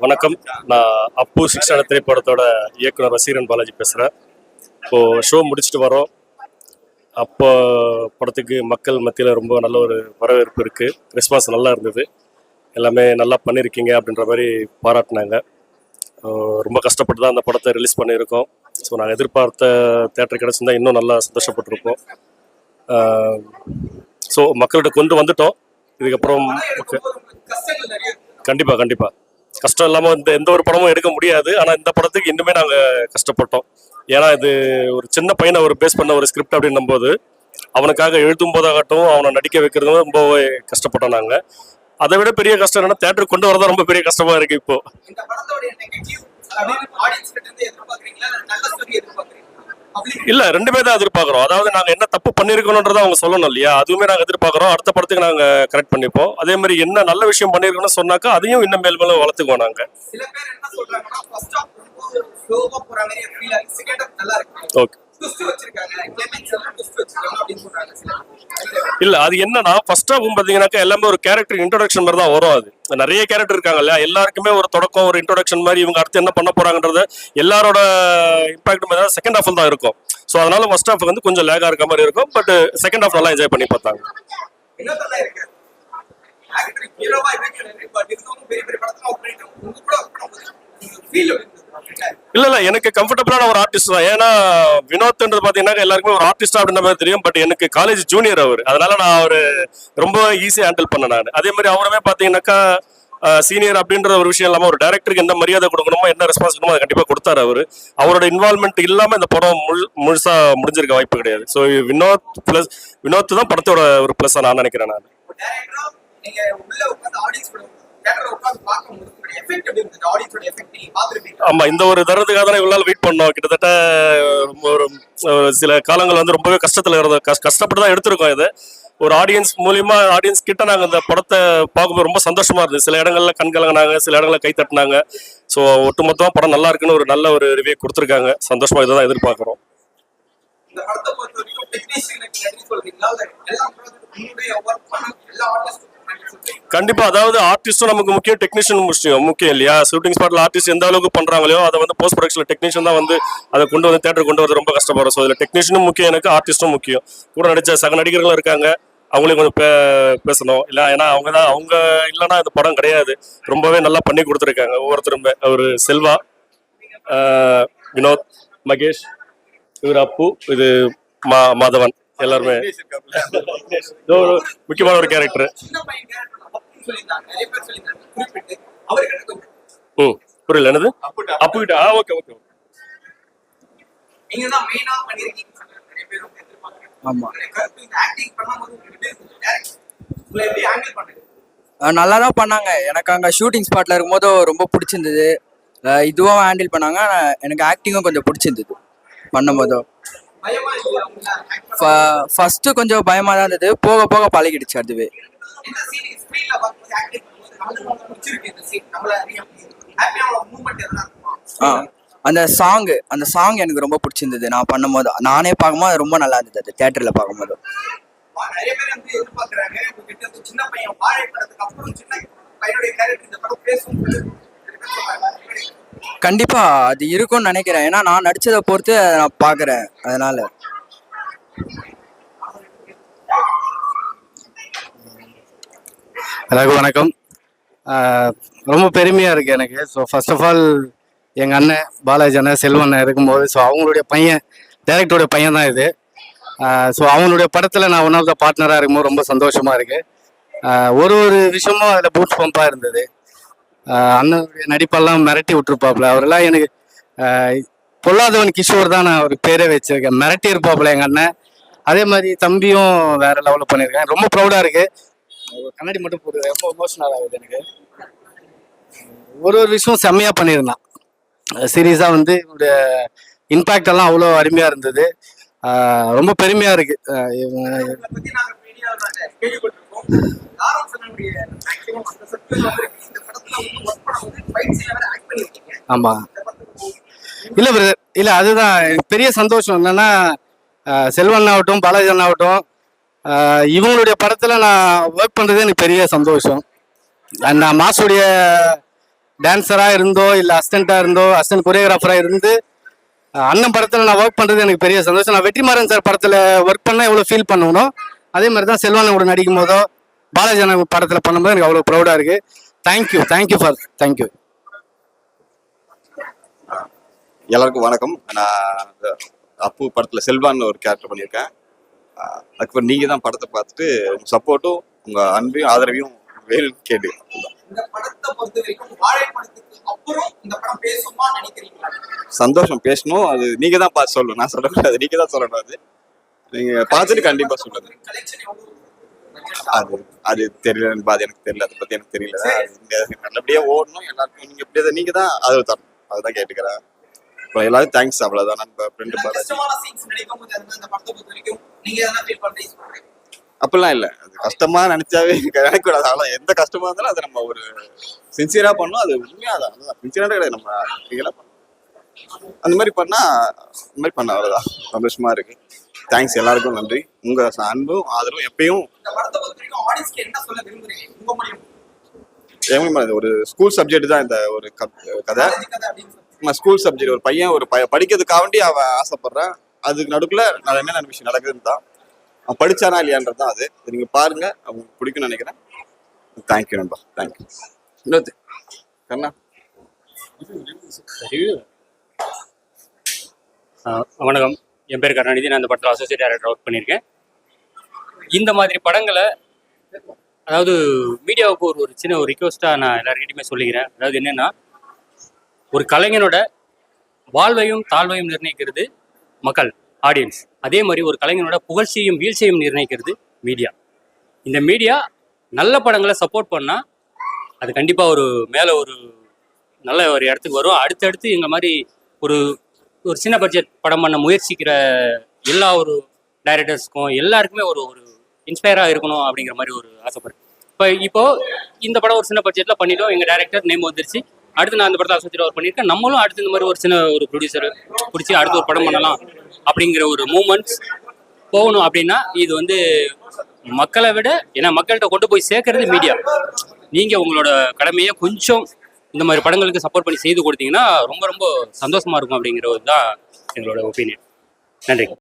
வணக்கம். நான் அப்பு சிக்ஸான திரைப்படத்தோட இயக்குனர் வசீரன் பாலாஜி பேசுகிறேன். இப்போது ஷோ முடிச்சுட்டு வரோம். அப்போ படத்துக்கு மக்கள் மத்தியில் ரொம்ப நல்ல ஒரு வரவேற்பு இருக்குது. ரெஸ்பான்ஸ் நல்லா இருந்தது. எல்லாமே நல்லா பண்ணியிருக்கீங்க அப்படின்ற மாதிரி பாராட்டினாங்க. ரொம்ப கஷ்டப்பட்டு தான் அந்த படத்தை ரிலீஸ் பண்ணியிருக்கோம். ஸோ நாங்கள் எதிர்பார்த்த தேட்டர் கிடச்சிருந்தா இன்னும் நல்லா சந்தோஷப்பட்டிருப்போம். ஸோ மக்கள்கிட்ட கொண்டு வந்துட்டோம். இதுக்கப்புறம் கண்டிப்பாக கண்டிப்பாக கஷ்டம் இல்லாமல் எந்த ஒரு படமும் எடுக்க முடியாது. ஆனால் இந்த படத்துக்கு இன்னுமே நாங்கள் கஷ்டப்பட்டோம். ஏன்னா இது ஒரு சின்ன பையனை ஒரு பேஸ் பண்ண ஒரு ஸ்கிரிப்ட் அப்படின்னும் போது அவனுக்காக எழுதும் போதாகட்டும் அவனை நடிக்க வைக்கிறதும் ரொம்பவே கஷ்டப்பட்டோம் நாங்கள். அதை விட பெரிய கஷ்டம் என்னன்னா தேட்டருக்கு கொண்டு வரதான் ரொம்ப பெரிய கஷ்டமா இருக்கு. இப்போ இல்ல ரெண்டுமே தான் எதிர்பார்க்குறோம். அதாவது நாங்க என்ன தப்பு பண்ணிருக்கோம்ன்றதை அவங்க சொல்லணும் இல்லையா, அதுவுமே நாங்க எதிர்பார்க்குறோம். அடுத்த படத்துக்கு நாங்க கரெக்ட் பண்ணிப்போம். அதே மாதிரி என்ன நல்ல விஷயம் பண்ணிருக்கோம்னு சொன்னாக்கா அதையும் இன்னும் மேல் மேலும் வளர்த்துக்குவோம் நாங்க. ஓகே இல்ல அது என்னன்னா ஃபர்ஸ்ட் ஆஃப் பாத்தீங்கன்னாக்கா எல்லாமே ஒரு கேரக்டர் இன்ட்ரோடக்ஷன் மாதிரி தான் வரும். அது நிறைய கேரக்டர் இருக்காங்க இல்லையா, எல்லாருக்குமே ஒரு தொடக்கம் ஒரு இன்ட்ரோடக்ஷன் மாதிரி இவங்க அடுத்து என்ன பண்ண போறாங்கன்றது எல்லாரோட இம்பாக்ட் மாதிரி செகண்ட் ஹாஃப் தான் இருக்கும். ஸோ அதனால ஃபர்ஸ்ட் ஹாஃப் வந்து கொஞ்சம் லேகா இருக்க மாதிரி இருக்கும். பட் செகண்ட் ஹாஃப் நல்லா என்ஜாய் பண்ணி பார்த்தாங்க. இல்ல இல்ல எனக்கு கம்ஃபர்டபுளான ஒரு ஆர்டிஸ்ட் தான். ஏன்னா வினோத்ன்றது பாத்தீங்கன்னா எல்லாருக்குமே ஒரு ஆர்டிஸ்டா அப்படின்ற மாதிரி தெரியும். பட் எனக்கு காலேஜ் ஜூனியர் அவர், அதனால நான் அவரு ரொம்ப ஈஸியா ஹேண்டில் பண்ண நான். அதே மாதிரி அவருமே பாத்தீங்கன்னாக்கா சீனியர் அப்படின்ற ஒரு விஷயம் இல்லாம ஒரு டைரக்டருக்கு என்ன மரியாதை கொடுக்கணுமோ என்ன ரெஸ்பான்ஸ் கொடுமோ அதை கண்டிப்பா கொடுத்தாரு அவரு. அவரோட இன்வால்மெண்ட் இல்லாம இந்த படம் முழுசா முடிஞ்சிருக்க வாய்ப்பு கிடையாது. ஸோ வினோத் தான் படத்தோட ஒரு பிளஸ் நான் நினைக்கிறேன் நான். ஆமா இந்த ஒரு தருணத்துக்காக தான் இவ்வளவு வெயிட் பண்ணோம். கிட்டத்தட்ட ஒரு சில காலங்கள் வந்து ரொம்பவே கஷ்டத்துல இருந்தோம். கஷ்டப்பட்டு தான் எடுத்திருக்கோம். இது ஒரு ஆடியன்ஸ் மூலியமா ஆடியன்ஸ் கிட்ட நாங்க இந்த படத்தை பார்க்கும்போது ரொம்ப சந்தோஷமா இருந்தது. சில இடங்கள்ல கண்கலங்கினாங்க, சில இடங்கள்ல கை தட்டினாங்க. ஸோ ஒட்டுமொத்தமா படம் நல்லா இருக்குன்னு ஒரு நல்ல ஒரு ரிவ்யூ கொடுத்துருக்காங்க. சந்தோஷமா இதை தான் எதிர்பார்க்கிறோம். கண்டிப்பா அதாவது ஆர்டிஸ்டும் நமக்கு முக்கியம், டெக்னீஷியன் முக்கியம் இல்லையா. ஷூட்டிங் ஸ்பாட்ல ஆர்டிஸ்ட் எந்த அளவுக்கு பண்றாங்களோ அதை வந்து போஸ்ட் ப்ரொடக்ஷன்ல டெக்னீஷியன் தான் வந்து அதை கொண்டு வந்து தேட்டர் கொண்டு வந்து ரொம்ப கஷ்டப்படுறோம். ஸோ இதுல டெக்னீஷியனும் முக்கியம், எனக்கு ஆர்டிஸ்டும் முக்கியம். கூட நடிச்ச சக நடிகர்களும் இருக்காங்க, அவங்களையும் கொஞ்சம் பேசணும் இல்ல. ஏன்னா அவங்க இல்லைன்னா இந்த படம் கிடையாது. ரொம்பவே நல்லா பண்ணி கொடுத்துருக்காங்க ஒவ்வொருத்தருமே. ஒரு செல்வா, வினோத், மகேஷ், இவர் அப்பு, இது மாதவன், எல்லாருமே முக்கியமான ஒரு கேரக்டர். புரியல என்னது அப்பு கிட்ட? Okay okay. நல்லா தான் பண்ணாங்க. எனக்கு அங்கே ஷூட்டிங் ஸ்பாட்ல இருக்கும்போது ரொம்ப பிடிச்சிருந்தது. இதுவும் ஹேண்டில் பண்ணாங்க. எனக்கு ஆக்டிங்கும் கொஞ்சம் பிடிச்சிருந்தது பண்ணும்போதோ. ஃபர்ஸ்ட் கொஞ்சம் பயமா தான் இருந்தது, போக போக பழகிடுச்சு அதுவே. அந்த சாங் எனக்கு ரொம்ப பிடிச்சிருந்தது. நான் பண்ணும்போது நானே பார்க்கும்போது ரொம்ப நல்லா இருந்தது. அது தியேட்டர்ல பார்க்கும்போது கண்டிப்பா அது இருக்கும்னு நினைக்கிறேன். ஏன்னா நான் நடிச்சதை பொறுத்து நான் பாக்குறேன். அதனால எல்லாருக்கும் வணக்கம். ரொம்ப பெருமையாக இருக்குது எனக்கு. ஸோ ஃபர்ஸ்ட் ஆஃப் ஆல் எங்கள் அண்ணன் பாலாஜி அண்ணன் செல்வண்ணன் இருக்கும்போது, ஸோ அவங்களுடைய பையன் டைரக்டருடைய பையன் தான் இது. ஸோ அவங்களுடைய படத்தில் நான் ஒன் ஆஃப் த பார்ட்னராக இருக்கும்போது ரொம்ப சந்தோஷமாக இருக்குது. ஒரு விஷயமும் அதில் பூட் பம்பாக இருந்தது. அண்ணனுடைய நடிப்பெல்லாம் மிரட்டி விட்டுருப்பாப்புல. அவரெல்லாம் எனக்கு பொல்லாதவன் கிஷோர் தான் நான் ஒரு பேரே வச்சிருக்கேன். மிரட்டி இருப்பாப்புல எங்கள் அண்ணன். அதே மாதிரி தம்பியும் வேற லெவலில் பண்ணியிருக்கேன். ரொம்ப ப்ரௌடாக இருக்குது. கண்ணாடி மட்டும் போடுது, ரொம்ப எமோஷனல் ஆகுது எனக்கு. ஒரு விஷயம் செம்மையாக பண்ணியிருந்தான். சீரியஸாக வந்து இவருடைய இம்பேக்ட் எல்லாம் அவ்வளோ அருமையாக இருந்தது. ரொம்ப பெருமையாக இருக்கு. ஆமாம் இல்லை பிரதர், இல்லை அதுதான் பெரிய சந்தோஷம். என்னன்னா செல்வன் ஆகட்டும் பாலாஜி ஆகட்டும் இவங்களுடைய படத்தில் நான் ஒர்க் பண்ணுறது எனக்கு பெரிய சந்தோஷம். நான் மாசுடைய டான்ஸராக இருந்தோ இல்லை அசிஸ்டண்ட்டாக இருந்தோ அசிஸ்டன்ட் கொரியோகிராஃபராக இருந்து அண்ணன் படத்தில் நான் ஒர்க் பண்ணுறது எனக்கு பெரிய சந்தோஷம். நான் வெற்றிமாறன் சார் படத்தில் ஒர்க் பண்ணால் எவ்வளோ ஃபீல் பண்ணுவனோ அதே மாதிரி தான் செல்வண்ணன் கூட நடிக்கும் போதோ பாலாஜி அண்ணன் படத்தில் பண்ணும்போது எனக்கு அவ்வளோ ப்ரௌடாக இருக்குது. தேங்க்யூ. எல்லாருக்கும் வணக்கம். நான் அப்பு படத்தில் செல்வான்னு ஒரு கேரக்டர் பண்ணியிருக்கேன். அதுக்கப்புறம் நீங்கள் தான் படத்தை பார்த்துட்டு உங்கள் சப்போர்ட்டும் உங்கள் அன்பையும் ஆதரவையும் வேணும்னு கேட்டு. சந்தோஷம் பேசணும், அது நீங்கள் தான் பார்த்து சொல்லணும், நான் சொல்லக்கூடாது, நீங்கள் தான் சொல்லணும். அது நீங்கள் பார்த்துட்டு கண்டிப்பாக சொல்லுங்க. அது தெரியல, அது எனக்கு தெரியல, அதை பற்றி எனக்கு தெரியல. நல்லபடியாக ஓடணும் எல்லாருக்கும். நீங்கள் எப்படியாவது நீங்கள் தான் ஆதரவு தரணும், அதுதான் கேட்டுக்கிறேன். அப்புறம் எல்லாரும் தேங்க்ஸ், அவ்வளோதான். நம்ம ஃப்ரெண்டு அப்படிலாம் இல்லை, அது கஷ்டமா நினைச்சாவே நினைக்கூடாது. அதெல்லாம் எந்த கஷ்டமா இருந்தாலும் அதை நம்ம ஒரு சின்சியரா பண்ணணும். அது உண்மையாக தான் சின்சியராக கிடையாது, நம்ம ரியலாக பண்ணணும். அந்த மாதிரி பண்ண அவ்வளோதான். சந்தோஷமா இருக்கு. தேங்க்ஸ், எல்லாருக்கும் நன்றி. உங்க அன்பும் ஆதரவும் எப்பயும். ஒரு ஸ்கூல் சப்ஜெக்ட் தான் இந்த ஒரு கதை. ஸ்கூல் சப்ஜெக்ட், ஒரு பையன் படிக்கிறதுக்காக வேண்டி அவன் ஆசைப்படுறான். அதுக்கு நடுக்குள்ள நான் என்னென்ன விஷயம் நடக்குதுன்னு தான் அவன் படிச்சானா இல்லையான்றது தான். அது நீங்க பாருங்க, அவங்களுக்கு பிடிக்கும்னு நினைக்கிறேன். தேங்க்யூ நண்பா, தேங்க்யூ. இன்னொரு கண்ணா, வணக்கம். என் பேர் கருணாநிதி. நான் இந்த படத்தில் அசோசியேட் டைரக்டர் ஒர்க் பண்ணியிருக்கேன். இந்த மாதிரி படங்களை, அதாவது மீடியாவுக்கு ஒரு சின்ன ஒரு ரிக்வஸ்ட்டாக நான் எல்லாருக்கிட்டையுமே சொல்லிக்கிறேன். அதாவது என்னென்னா, ஒரு கலைஞனோட வாழ்வையும் தாழ்வையும் நிர்ணயிக்கிறது மக்கள், ஆடியன்ஸ். அதே மாதிரி ஒரு கலைஞனோட புகழ்ச்சியும் வீழ்ச்சியும் நிர்ணயிக்கிறது மீடியா. இந்த மீடியா நல்ல படங்களை சப்போர்ட் பண்ணால் அது கண்டிப்பாக ஒரு மேலே ஒரு நல்ல ஒரு இடத்துக்கு வரும். அடுத்தடுத்து எங்கள் மாதிரி ஒரு சின்ன பட்ஜெட் படம் பண்ண முயற்சிக்கிற எல்லா ஒரு டைரக்டர்ஸ்க்கும் எல்லாருக்குமே ஒரு இன்ஸ்பயராக இருக்கணும் அப்படிங்கிற மாதிரி ஒரு ஆசைப்படுறேன். இப்போ இந்த படம் ஒரு சின்ன பட்ஜெட்டில் பண்ணிட்டோம், எங்கள் டைரக்டர் நேம் வந்துருச்சு. அடுத்து நான் அந்த படத்தை அசோசியேட் ஒர்க் பண்ணியிருக்கேன். நம்மளும் அடுத்து இந்த மாதிரி ஒரு சின்ன ஒரு ப்ரொடியூசர் பிடிச்சி அடுத்து ஒரு படம் பண்ணலாம் அப்படிங்கிற ஒரு மூமெண்ட்ஸ் போகணும். அப்படின்னா இது வந்து மக்களை விட, ஏன்னா மக்கள்கிட்ட கொண்டு போய் சேர்க்கறது மீடியா. நீங்கள் உங்களோட கடமையை கொஞ்சம் இந்த மாதிரி படங்களுக்கு சப்போர்ட் பண்ணி செய்து கொடுத்தீங்கன்னா ரொம்ப ரொம்ப சந்தோஷமா இருக்கும் அப்படிங்கிறது தான் எங்களோட ஒப்பீனியன். நன்றி.